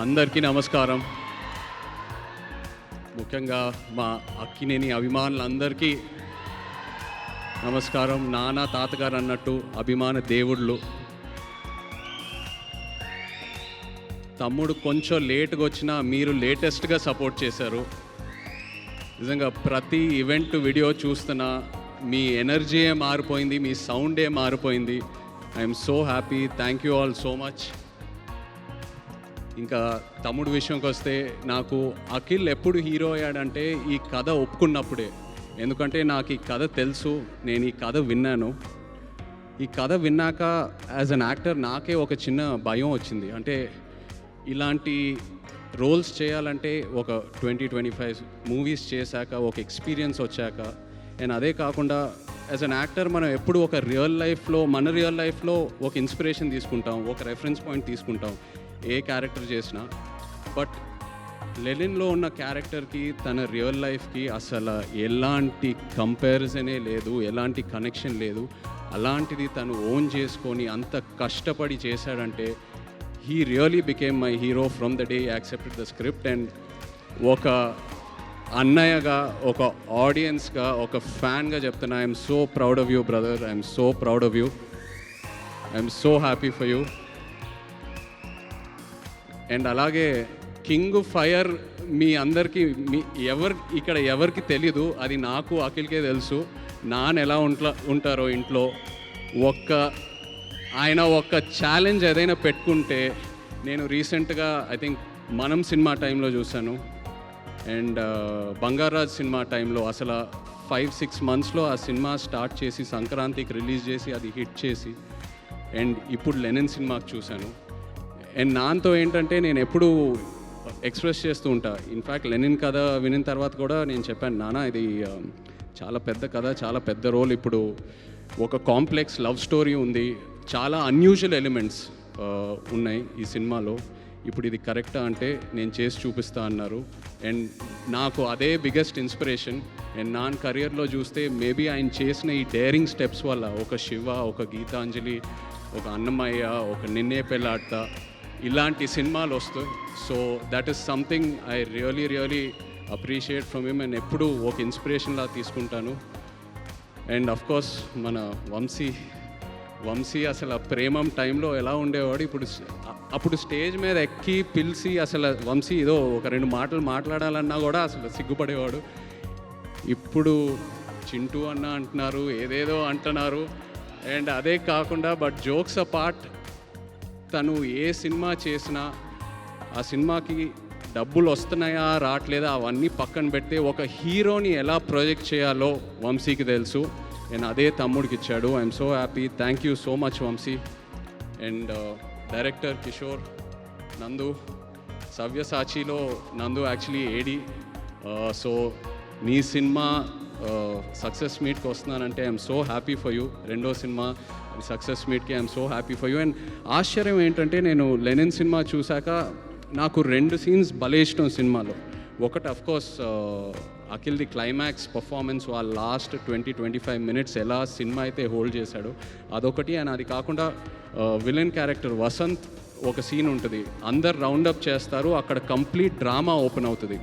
అందరికీ నమస్కారం. ముఖ్యంగా మా అక్కినేని అభిమానులందరికీ నమస్కారం. నాన్న తాతగారు అన్నట్టు అభిమాన దేవుళ్ళు. తమ్ముడు కొంచెం లేట్గా వచ్చినా మీరు లేటెస్ట్గా సపోర్ట్ చేశారు. నిజంగా ప్రతి ఈవెంట్ వీడియో చూస్తున్నా మీ ఎనర్జీయే మారిపోయింది, మీ సౌండే మారిపోయింది. I'm so happy. Thank you all so much. ఇంకా తమ్ముడు విషయంకి వస్తే, నాకు అఖిల్ ఎప్పుడు హీరో అయ్యాడంటే ఈ కథ ఒప్పుకున్నప్పుడే. ఎందుకంటే నాకు ఈ కథ తెలుసు, నేను ఈ కథ విన్నాను. ఈ కథ విన్నాక యాజ్ అన్ యాక్టర్ నాకే ఒక చిన్న భయం వచ్చింది. అంటే ఇలాంటి రోల్స్ చేయాలంటే ఒక 20-25 మూవీస్ చేశాక ఒక ఎక్స్పీరియన్స్ వచ్చాక, అండ్ అదే కాకుండా యాజ్ అన్ యాక్టర్ మనం ఎప్పుడు ఒక మన రియల్ లైఫ్లో ఒక ఇన్స్పిరేషన్ తీసుకుంటాం, ఒక రెఫరెన్స్ పాయింట్ తీసుకుంటాం ఏ క్యారెక్టర్ చేసినా. బట్ లెనిన్లో ఉన్న క్యారెక్టర్కి తన రియల్ లైఫ్కి అసలు ఎలాంటి కంపారిజనే లేదు, ఎలాంటి కనెక్షన్ లేదు. అలాంటిది తను ఓన్ చేసుకొని అంత కష్టపడి చేశాడంటే he really became my hero from the day accepted the script. And ఒక అన్నయ్యగా, ఒక ఆడియన్స్గా, ఒక ఫ్యాన్గా చెప్తున్నా, I'm so proud of you brother. I'm so proud of you. I'm so happy for you. And అలాగే కింగ్ ఫైర్ మీ అందరికీ ఇక్కడ ఎవరికి తెలీదు, అది నాకు అఖిల్కే తెలుసు. నాన్న ఎలా ఉంటారో ఇంట్లో. ఆయన ఒక్క ఛాలెంజ్ ఏదైనా పెట్టుకుంటే, నేను రీసెంట్గా ఐ థింక్ మనం సినిమా టైంలో చూశాను, అండ్ బంగారాజ్ సినిమా టైంలో అసలు 5-6 మంత్స్లో ఆ సినిమా స్టార్ట్ చేసి సంక్రాంతికి రిలీజ్ చేసి అది హిట్ చేసి, అండ్ ఇప్పుడు లెనిన్ సినిమాకి చూశాను. అండ్ నాన్నతో ఏంటంటే నేను ఎప్పుడు ఎక్స్ప్రెస్ చేస్తూ ఉంటా. ఇన్ఫ్యాక్ట్ లెనిన్ కథ వినిన తర్వాత కూడా నేను చెప్పాను, నాన్న ఇది చాలా పెద్ద కథ, చాలా పెద్ద రోల్. ఇప్పుడు ఒక కాంప్లెక్స్ లవ్ స్టోరీ ఉంది, చాలా అన్యూజువల్ ఎలిమెంట్స్ ఉన్నాయి ఈ సినిమాలో. ఇప్పుడు ఇది కరెక్టా అంటే నేను చేసి చూపిస్తా అన్నారు. అండ్ నాకు అదే బిగ్గెస్ట్ ఇన్స్పిరేషన్. అండ్ నాన్న కెరియర్లో చూస్తే మేబీ ఆయన చేసిన ఈ డేరింగ్ స్టెప్స్ వల్ల ఒక శివ, ఒక గీతాంజలి, ఒక అన్నమయ్య, ఒక నిన్నే పెళ్ళాడతా, ఇలాంటి సినిమాలు వస్తాయి. So that is something I really appreciate from him. And ఎప్పుడు ఒక ఇన్స్పిరేషన్లా తీసుకుంటాను. అండ్ అఫ్కోర్స్ మన వంశీ అసలు ఆ ప్రేమం టైంలో ఎలా ఉండేవాడు, అప్పుడు స్టేజ్ మీద ఎక్కి పిలిచి అసలు వంశీ ఏదో ఒక 2 మాటలు మాట్లాడాలన్నా కూడా అసలు సిగ్గుపడేవాడు. ఇప్పుడు చింటూ అన్న అంటున్నారు, ఏదేదో అంటున్నారు. అండ్ అదే కాకుండా బట్ జోక్స్ అపార్ట్, తను ఏ సినిమా చేసినా ఆ సినిమాకి డబ్బులు వస్తున్నాయా రావట్లేదా అవన్నీ పక్కన పెడితే ఒక హీరోని ఎలా ప్రొజెక్ట్ చేయాలో వంశీకి తెలుసు. అండ్ అదే తమ్ముడికి ఇచ్చాడు. I'm so happy. Thank you so much Vamshi. And director Kishore, Nandu, సవ్యసాచిలో నందు యాక్చువల్లీ ఏడి. సో నీ సినిమా సక్సెస్ మీట్కి వస్తున్నానంటే I'm so happy for you. రెండో సినిమా సక్సెస్ మీట్కి I'm so happy for you. And ఆశ్చర్యం ఏంటంటే, నేను లెనిన్ సినిమా చూశాక నాకు 2 సీన్స్ భలే ఇష్టం సినిమాలో. ఒకటి అఫ్కోర్స్ అఖిల్ది క్లైమాక్స్ పర్ఫార్మెన్స్, వాళ్ళ లాస్ట్ 20-25 మినిట్స్ ఎలా సినిమా అయితే హోల్డ్ చేశాడో అదొకటి. అండ్ అది కాకుండా విలన్ క్యారెక్టర్ వసంత్ ఒక సీన్ ఉంటుంది, అందరు రౌండప్ చేస్తారు, అక్కడ కంప్లీట్ డ్రామా ఓపెన్ అవుతుంది.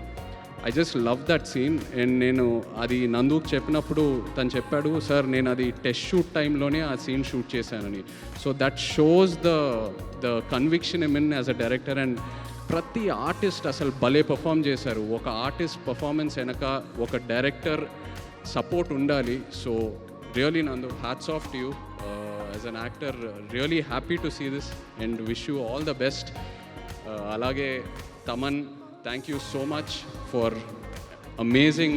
I just love that scene. And నేను అది నందుకు చెప్పినప్పుడు తను చెప్పాడు, సార్ నేను అది టెస్ట్ షూట్ టైంలోనే ఆ సీన్ షూట్ చేశానని. So that shows the conviction in as a director. And ప్రతి ఆర్టిస్ట్ అసలు భలే పర్ఫామ్ చేశారు. ఒక ఆర్టిస్ట్ పర్ఫార్మెన్స్ వెనక ఒక డైరెక్టర్ సపోర్ట్ ఉండాలి. So really Nandu, hats off to you as an actor. Really happy to see this and wish you all the best. అలాగే Thaman, thank you so much for amazing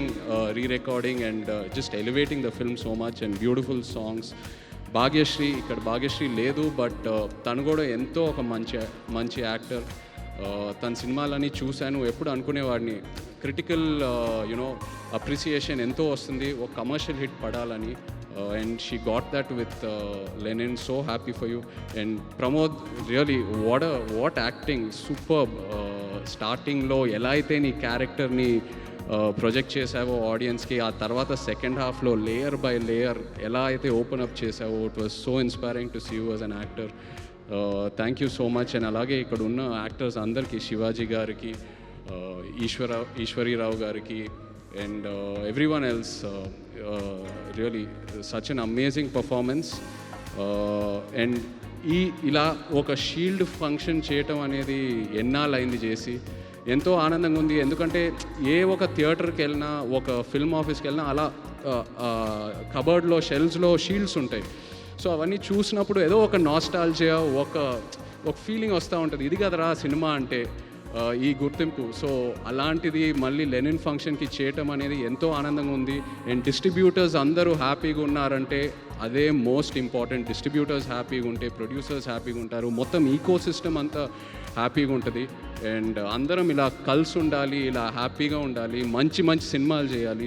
re-recording and just elevating the film so much and beautiful songs. Bhagyashree, ఇక్కడ భాగ్యశ్రీ లేదు, but తను కూడా ఎంతో ఒక మంచి actor. తన సినిమాలని చూశాను, ఎప్పుడు అనుకునేవాడిని క్రిటికల్ అప్రిసియేషన్ ఎంతో వస్తుంది ఒక కమర్షియల్ హిట్ పడాలని. and she got that with Lenin. So happy for you. And Pramod, really what acting, superb. Starting లో ఎలా అయితే నీ క్యారెక్టర్ని ప్రొజెక్ట్ చేసావో ఆడియన్స్కి, ఆ తర్వాత సెకండ్ హాఫ్లో లేయర్ బై లేయర్ ఎలా అయితే ఓపెన్ అప్ చేసావో, it was so inspiring to see you as an actor. Thank you so much. And అలాగే ఇక్కడ ఉన్న యాక్టర్స్ అందరికీ, శివాజీ గారికి, ఈశ్వరీరావు గారికి, and every one else, really such an amazing performance. And ఇలా ఒక షీల్డ్ ఫంక్షన్ చేయటం అనేది ఎన్నాళ్ళైంది చేసి, ఎంతో ఆనందంగా ఉంది. ఎందుకంటే ఏ ఒక థియేటర్కి వెళ్ళినా, ఒక ఫిల్మ్ ఆఫీస్కి వెళ్ళినా అలా కబర్డ్లో, షెల్ఫ్స్లో షీల్డ్స్ ఉంటాయి. సో అవన్నీ చూసినప్పుడు ఏదో ఒక నాస్టాల్జియా, ఒక ఫీలింగ్ వస్తూ ఉంటుంది. ఇది కదరా సినిమా అంటే, ఈ గుర్తింపు. సో అలాంటిది మళ్ళీ లెనిన్ ఫంక్షన్కి చేయటం అనేది ఎంతో ఆనందంగా ఉంది. అండ్ డిస్ట్రిబ్యూటర్స్ అందరూ హ్యాపీగా ఉన్నారంటే అదే మోస్ట్ ఇంపార్టెంట్. డిస్ట్రిబ్యూటర్స్ హ్యాపీగా ఉంటే ప్రొడ్యూసర్స్ హ్యాపీగా ఉంటారు, మొత్తం ఈకో సిస్టమ్ అంతా హ్యాపీగా ఉంటుంది. అండ్ అందరం ఇలా కలిసి ఉండాలి, ఇలా హ్యాపీగా ఉండాలి, మంచి మంచి సినిమాలు చేయాలి.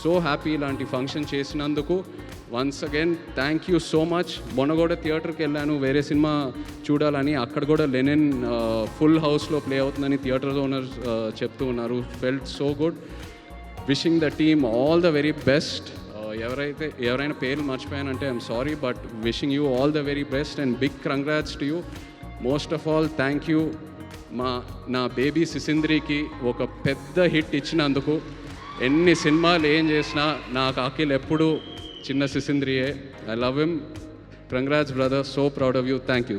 సో హ్యాపీ ఇలాంటి ఫంక్షన్ చేసినందుకు. Once again thank you so much. మొన్న కూడా థియేటర్కి వెళ్ళాను వేరే సినిమా చూడాలని, అక్కడ కూడా లెనిన్ ఫుల్ హౌస్లో ప్లే అవుతుందని థియేటర్ ఓనర్స్ చెప్తూ ఉన్నారు. Felt so good. Wishing the team all the very best. ఎవరైనా పేర్లు మర్చిపోయానంటే I'm sorry, but wishing you all the very best and big congrats to you. Most of all thank you నా baby సిసింద్రికి ఒక పెద్ద hit ఇచ్చినందుకు. ఎన్ని సినిమాలు ఏం చేసినా నాకు అఖిల్ ఎప్పుడు చిన్న సిసింద్రియే. I love him. Congrats brother, so proud of you. Thank you.